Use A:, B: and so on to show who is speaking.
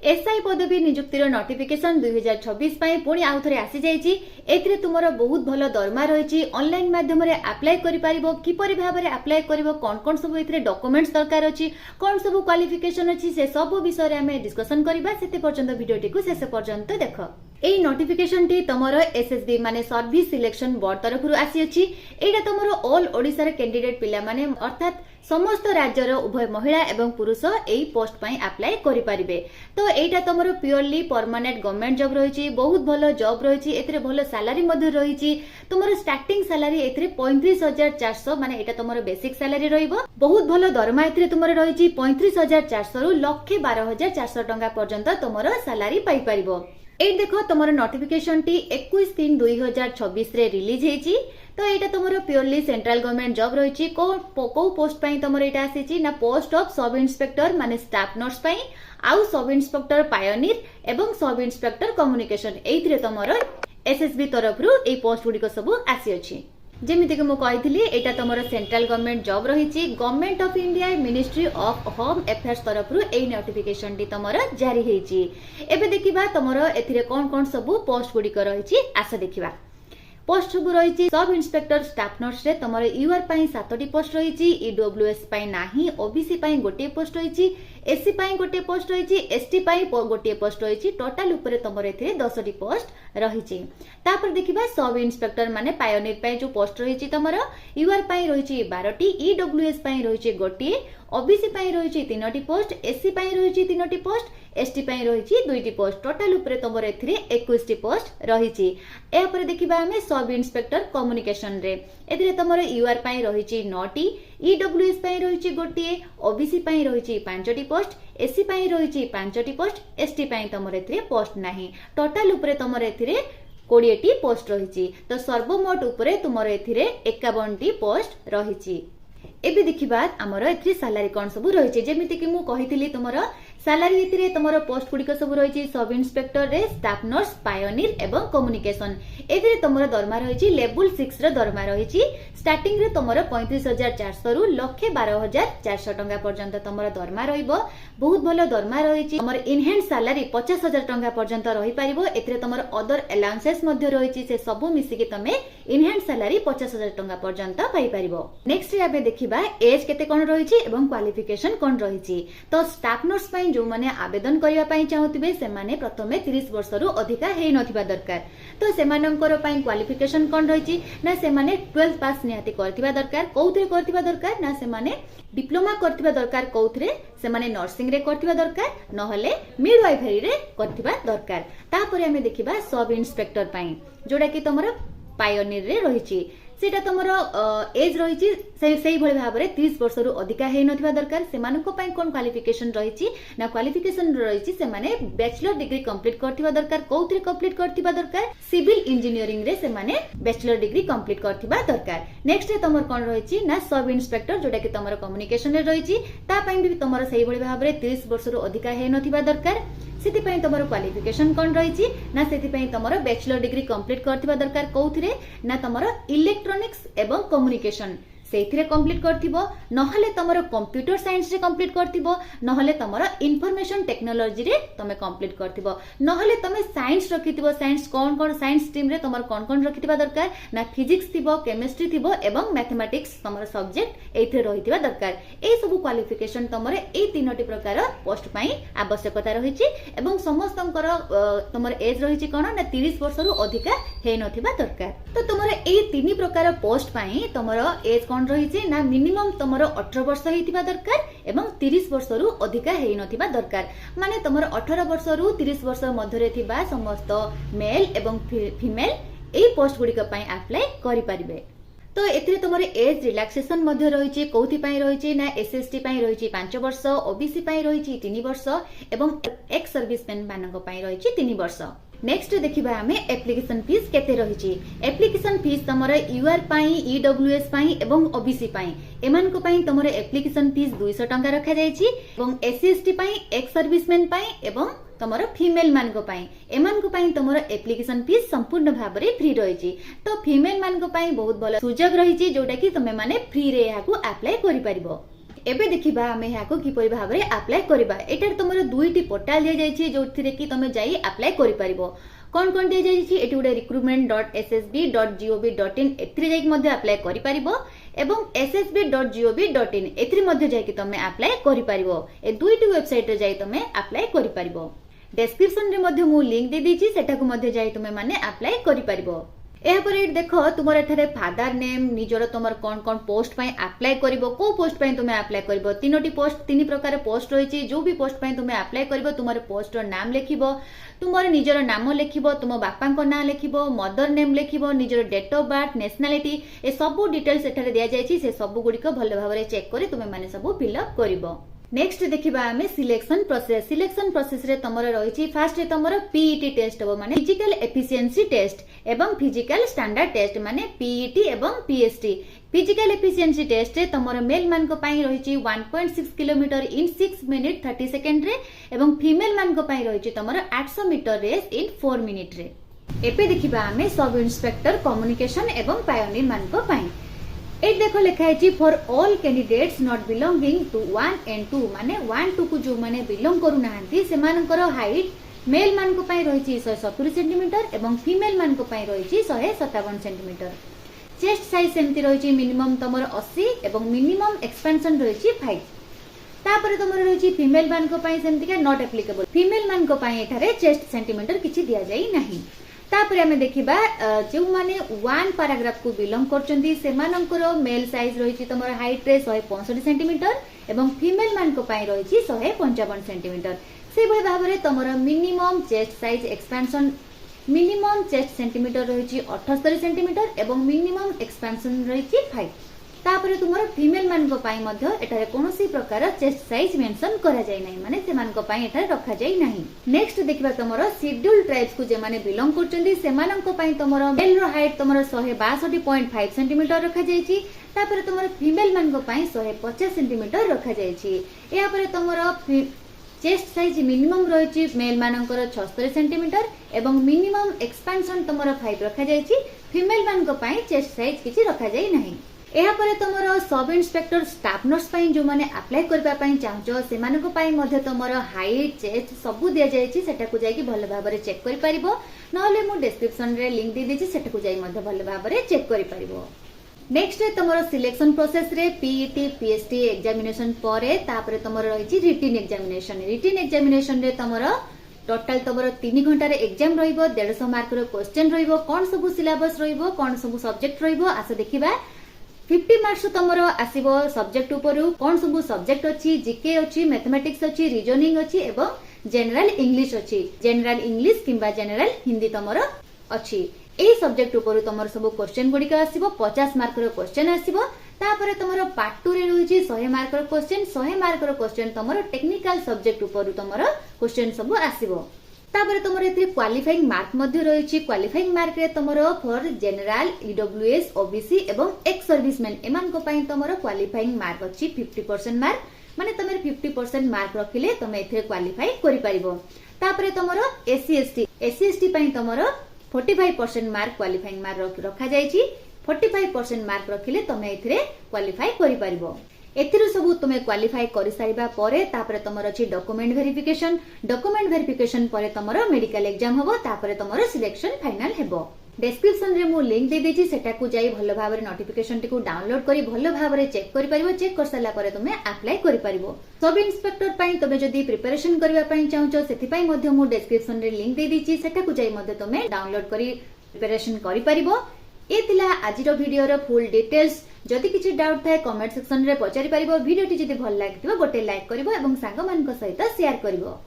A: SI पदवी नियुक्तिर notification 2026 पुणी आउ थे आसी जाइए। एथिरे तुमर बहुत भल दरमा रही। ऑनलाइन माध्यम रे अप्लाई करि पारिबो, किपरि भाबरे अप्लाई करिवो, कोन कोन सब एथिरे डॉक्यूमेंट्स दरकार अछि, कोन सब क्वालिफिकेशन अछि, से सब विषय रे हमें डिस्कशन करिबा। सेते पर्यंत वीडियोटी को शेष पर्यंत देख। एई नोटिफिकेशन टी तमर एसएसबी माने सर्विस सिलेक्शन बोर्ड तरफ आसी अछि। एटा तमर ऑल ओडिसा रे कैंडिडेट पिला माने अर्थात समस्त राज्यर उभय महिला एवं पुरुष एई पोस्ट पई अप्लाई करि पारिबे। तो एटा तमर प्योरली परमानेंट गवर्नमेंट जॉब रहिछि, बहुत भलो जॉब रहिछि, एथिरे भलो सैलरी मध्ये रहिछि। तमर स्टार्टिंग सैलरी एथिरे 35,400 माने एटा तमर बेसिक सैलरी रहइबो। बहुत भलो दरमा एथिरे तमर रहिछि 35,400 रु 1,12,400 टंका पर्यंत तमर सैलरी पाई पारिबो। ए देखो तमर नोटिफिकेशन टी 21/3/2026 रे रिलीज हेछि। तो एटा तमर प्योरली सेंट्रल गवर्नमेंट जॉब रहिछि। को पोस्ट पई तमर एटा आसीछि ना पोस्ट ऑफ सब इंस्पेक्टर माने स्टाफ नर्स पई, आउ सब इंस्पेक्टर पायोनियर एवं सब इंस्पेक्टर कम्युनिकेशन एथिरे तमर एसएसबी तरफ रु ए पोस्ट गुडी को सब आसी अछि। जेमिति कि मु कहिथिली एटा तमर सेंट्रल गवर्नमेंट जॉब रहिछि। Government of India ministry of home affairs तरफ रु ए नोटिफिकेशन टी तमर जारी हेछि। एबे देखिबा तमर एथिरे कोन कोन सब पोस्ट गुडी को रहिछि आसा देखिबा। पोस्ट सब रही सब इंस्पेक्टर स्टाफ नर्स रे तमर यूआर पई 7टी पोस्ट रही, ईडब्ल्यूएस पई नाही, ओबीसी पई गोटे पोस्ट रही, एससी पई गोटे पोस्ट रही, एसटी पई गोटे पोस्ट रही। टोटल ऊपर तमर एथिरे 10टी पोस्ट रही। तापर देखिबा सब इंस्पेक्टर माने पायोनियर पई जो पोस्ट रही तमर यूआर पई रही 12टी, ईडब्ल्यूएस पई रही गोटे, ओबीसी पई रही 3टी पोस्ट, एससी पई रही 3टी पोस्ट, एसटी पई रही 2टी पोस्ट। टोटल ऊपर तमर एथिरे 21टी पोस्ट रही। ए ऊपर देखिबा हमें सब इंस्पेक्टर कम्युनिकेशन रे एथिरे तमर यूआर पई रही 9टी, ईडब्ल्यूएस पई रही गोटे, ओबीसी पई रही 5टी पोस्ट, एससी पई रही 5टी पोस्ट, एसटी पई तमर एथिरे पोस्ट नाही। टोटल ऊपर तमर एथिरे 20टी पोस्ट रही। तो सर्वमोट ऊपर तुमर एथिरे 51टी पोस्ट रही। एबे देखिबा हमर एथि सैलरी कोन सब रहिछि। जेमिति कि मु कहिथिली तुमर सैलरी एथिरे तुमर पोस्ट गुडी को सब रहिछि सब इंस्पेक्टर रे स्टाफ नर्स पायोनियर एवं कम्युनिकेशन एथिरे तुमर दरमा रहिछि लेवल 6 रे दरमा रहिछि। स्टार्टिंग रे तुमर 35,400 रु 1,12,400 टंका पर्यंत तुमर दरमा रहिबो। बहुत भलो दरमा रहिछि। हमर इन हैंड सैलरी 50,000 टंका पर्यंत रहि पारिबो। एथिरे तुमर अदर अलाउंसेस मध्ये रहिछि, से सब मिसी के तमे इन हैंड सैलरी 50,000 टंका पर्यंत पाई पारिबो। नेक्स्ट रे आबे देखिबा एज केते कोन रहिछि एवं क्वालिफिकेशन कोन रहिछि। तो स्टाफ नर्स पई जो माने आवेदन करिया पई चाहुतिबे से माने प्रथमे 30 वर्ष रु अधिका हेइ नथिबा दरकार। तो सेमानंकर पई क्वालिफिकेशन कोन रहिछि ना से माने 12th पास निहाती करथिबा दरकार। कोउथरे करथिबा दरकार ना से माने डिप्लोमा करथिबा दरकार, कोउथरे से माने नर्सिंग रे करथिबा दरकार, नहले मिडवाइफरी रे करथिबा दरकार। तापर हमें देखिबा सब इंस्पेक्टर पई जोडा कि तमरो पायोनियर रे रहिछि। सेटा तमर एज रही से भली भाबरे 30 वर्ष रु अधिका हेइ नथिबा दरकार। सेमानको पई कोन क्वालिफिकेशन रही ना क्वालिफिकेशन रही से माने बैचलर डिग्री कंप्लीट करथिबा दरकार। कोउथरे कंप्लीट करथिबा दरकार सिविल इंजीनियरिंग रे से माने बैचलर डिग्री कंप्लीट करथिबा दरकार। नेक्स्ट तमर कोन रही ना सब इंस्पेक्टर जोटा कि तमर कम्युनिकेशन रे रही ता पई भी तमर सेही भली भाबरे 30 वर्ष रु अधिका हेइ नथिबा दरकार। सेति पई तमर क्वालिफिकेशन कोन रही ना सेति पई तमर बैचलर डिग्री कंप्लीट करथिबा दरकार। कोउथरे ना तमर इलेक्ट्रॉनिक्स एवं कम्युनिकेशन सेथिरे कंप्लीट करथिबो, नहले तमर कंप्यूटर साइंस रे कंप्लीट करथिबो, नहले तमर इंफॉर्मेशन टेक्नोलॉजी रे तमे कंप्लीट करथिबो, नहले तमे साइंस रखिथिबो। साइंस कोन कोन साइंस स्ट्रीम रे तमर कोन कोन रखिथिबा दरकार ना फिजिक्स थिबो, केमिस्ट्री थिबो एवं मैथमेटिक्स तमर सब्जेक्ट एथिरे रहिथिबा दरकार। ए सब क्वालिफिकेशन तमर ए तीनोटी प्रकार पोस्ट पई आवश्यकता रहिछि एवं समस्तंकर तमर एज रहिछि कोन ना 30 वर्ष रु अधिका हेइ नथिबा दरकार। तो तमर ए तीन प्रकार पोस्ट पई तमर एज रही ना मिनिमम तमर 18 वर्ष हेतिबा दरकार एवं 30 वर्ष रु अधिका हेइ नथिबा दरकार। माने तमर 18 वर्ष रु 30 वर्ष मध्यरे थिबा समस्त मेल एवं फीमेल ए पोस्ट गुडी पई अप्लाई करि परिबे। तो एथिरे तमर एज रिलैक्सेशन मध्ये रहिछि। कोथि पई रहिछि ना एसएसटी पई रहिछि 5 वर्ष, ओबीसी पई रहिछि 3 वर्ष एवं एक्स सर्विसमैन मानक पई रहिछि 3 वर्ष। नेक्स्ट देखिबा हमें एप्लिकेशन फीस केते रहिछि। एप्लिकेशन फीस तमर यूआर पई, ईडब्ल्यूएस पई एवं ओबीसी पई एमानको पई तमर एप्लिकेशन फीस 200 टंका रखा जायछि एवं एससीएसटी पई, एक्स सर्विसमैन पई एवं तमर फीमेल मानको पई एमानको पई तमर एप्लिकेशन फीस संपूर्ण भाबरे फ्री रहिछि। तो फीमेल मानको पई बहुत भलो सुजोग रहिछि जोटा कि तमे माने फ्री रे याकू अप्लाई करि परिबो। एबे देखिबा आमे याको किपरि भाबरे अप्लाई करबा। एटार तमरो दुईटी पोर्टाल दिया जायछि जोथिरे कि तमे जाई अप्लाई करि परिबो। कोन दिया जायछि एटी गुडे recruitment.ssb.gov.in एथिरे जाई मध्ये अप्लाई करि परिबो एवं ssb.gov.in एथिरे मध्ये जाई कि तमे अप्लाई करि परिबो। ए दुईटी वेबसाइट रे जाई तमे अप्लाई करि परिबो। डिस्क्रिप्शन रे मध्ये मु लिंक दे दिछि सेटाकु मध्ये जाई तमे माने अप्लाई करि परिबो। एपर देखो तुम एठारे फादर नेम निजर तुम कौन पोस्ट पाई अप्लाई करिवो को पोस्ट पाई तुम अप्लाई करिवो। तीनोटी पोस्ट तीन प्रकार पोस्ट रही जो भी पोस्ट पाई तुम अप्लाई करिवो तुम पोस्ट नाम लिखिबो तुम निजर नाम लिखिबो तुम बापा नाम लिखिबो मदर नेम लिखिबो निजर डेट ऑफ बर्थ नेशनलिटी ए सब डिटेल्स एठारे दिया जायछि से सब गुडी को भल भाबरे चेक करी तुम माने सब फिलअप करिवो। नेक्स्ट देखिबा आमे सिलेक्शन प्रोसेस रे तमर रहिछि फास्ट रे तमर पीईटी टेस्ट हो माने फिजिकल एफिशिएंसी टेस्ट एवं फिजिकल स्टैंडर्ड टेस्ट माने पीईटी एवं पीएसटी। फिजिकल एफिशिएंसी टेस्ट रे तमर मेल मान को पई रहिछि 1.6 किलोमीटर इन 6 मिनिट 30 सेकंड रे एवं फीमेल मान को पई रहिछि तमर 800 मीटर रेस इन 4 मिनिट रे। एपे देखिबा आमे सब इंस्पेक्टर कम्युनिकेशन एवं पायोनियर मान को पई ए देखो लिखा है for all candidates not belonging to 1 and 2 माने 1 2 को जो माने बिलोंग करू नाहंती सेमानकर हाइट मेल मान को पई रहिछि 170 सेंटीमीटर एवं फीमेल मान को पई रहिछि 157 सेंटीमीटर। चेस्ट साइज सेमती रहिछि मिनिमम तमर 80 एवं मिनिमम एक्सपेंशन रहिछि 5। तापर तमर रहिछि फीमेल मान को पई सेमती का नॉट एप्लीकेबल फीमेल मान को पई एठारे चेस्ट सेंटीमीटर किछि दिया जाई नाही। तापर आमे देखिबा जो माने 1 पैराग्राफ को बिलोंग करचंदी सेमानकर मेल साइज रहिछि तमर हाइट रे 165 सेंटीमीटर एवं फीमेल मान को पई रहिछि 155 सेंटीमीटर। से भली भाबरे तमर minimum chest size expansion minimum chest centimetre रहिछि 78 सेंटीमीटर एवं मिनिमम एक्सपेंशन रहिछि 5। तापर तुमर फीमेल मान को पई मध्ये एटारे कोनोसी प्रकार चेस्ट साइज मेंशन करा जाय नै माने से मान को पई एटारे रखा जाय नाही। नेक्स्ट देखिबा तमर शेड्यूल्ड ट्राइब्स को जे माने बिलोंग करचंदी से मानन को पई तमर मेल रो हाइट तमर 162.5 सेंटीमीटर रखा जायछि। तापर तमर फीमेल मान को पई 150 सेंटीमीटर रखा जायछि। या पर तमर चेस्ट साइज मिनिमम रहिछि मेल मानकर 76 सेंटीमीटर एवं मिनिमम एक्सपेंशन तमर 5 रखा जायछि। फीमेल मान को पई चेस्ट साइज किछि रखा जाय नाही। एहा परे तमर सब इंस्पेक्टर स्टाफ नर्स पई जो माने अप्लाई करबा पई चाहजो से माने को पई मध्ये तमर हाइट चेस्ट सब दिया जायछि सेटा को जाय कि भल भाबरे चेक करि परिबो नहले मु डिस्क्रिप्शन रे लिंक दे देछि सेटा को जाय मध्ये भल भाबरे चेक करि परिबो। नेक्स्ट रे तमर सिलेक्शन प्रोसेस रे पीईटी पीएसटी एग्जामिनेशन परे तापरे तमर रहिछि रिटन एग्जामिनेशन रे तमर टोटल तमर 3 घंटा रे एग्जाम रहिबो 150 मार्क रो क्वेश्चन रहिबो कोन सब सिलेबस रहिबो कोन सब सब्जेक्ट रहिबो आसे देखिबा 50 मार्क्स तमरो आसीबो सब्जेक्ट उपरु कोन सब सब्जेक्ट अछि जीके अछि मैथमेटिक्स अछि रीजनिंग अछि एवं जनरल इंग्लिश अछि जनरल इंग्लिश किंबा जनरल हिंदी तमरो अछि। एही सब्जेक्ट उपरु तमर सब क्वेश्चन गुडिका आसीबो 50 मार्क रो क्वेश्चन आसीबो। तापरे तमरो पार्ट 2 रे रहिछि 100 मार्क रो क्वेश्चन 100 मार्क रो क्वेश्चन तमरो टेक्निकल सब्जेक्ट उपरु तमरो क्वेश्चन सब आसीबो। तापरे तमरो एथि क्वालिफाइंग मार्क मध्ये रहिछि क्वालिफाइंग मार्क रे तमरो फॉर जनरल ईडब्ल्यूएस ओबीसी एवं एक्स सर्विसमैन एमान को पई तमरो क्वालिफाइंग मार्क अछि 50% मार्क माने तमरे 50% मार्क रखिले तमे एथि क्वालिफाई करि परिबो। तापरे तमरो एससी एसटी पई तमरो 45% मार्क क्वालिफाइंग मार्क रखा जायछि 45% मार्क रखिले तमे एथिरे क्वालिफाई करि परिबो। एथिरो सब तुमे क्वालिफाई करि सारिबा परे तापरे तमर अछि डॉक्यूमेंट वेरिफिकेशन परे तमर मेडिकल एग्जाम होबो तापरे तमर सिलेक्शन फाइनल हेबो। डिस्क्रिप्शन रे मु लिंक दे देछि सेटा को जाई भलो भाबरे नोटिफिकेशन टिकु डाउनलोड करी भलो भाबरे चेक करि परिबो। चेक कर साला परे तुमे अप्लाई करि परिबो। सब इंस्पेक्टर पई तबे जदी प्रिपरेशन करबा पई चाहछो सेति पई मध्ये मु डिस्क्रिप्शन रे लिंक दे दिछि सेटा को जाई मध्ये तुमे डाउनलोड करी प्रिपरेशन करि परिबो। ए तिला आजिरो वीडियो रो फुल डिटेल्स जदि किछि डाउट थाए कमेंट सेक्शन रे पचारि परिबो। वीडियो टी जदि भल लागिथिबो गोटे लाइक करिवो एवं सांग मानक सहित शेयर करिवो।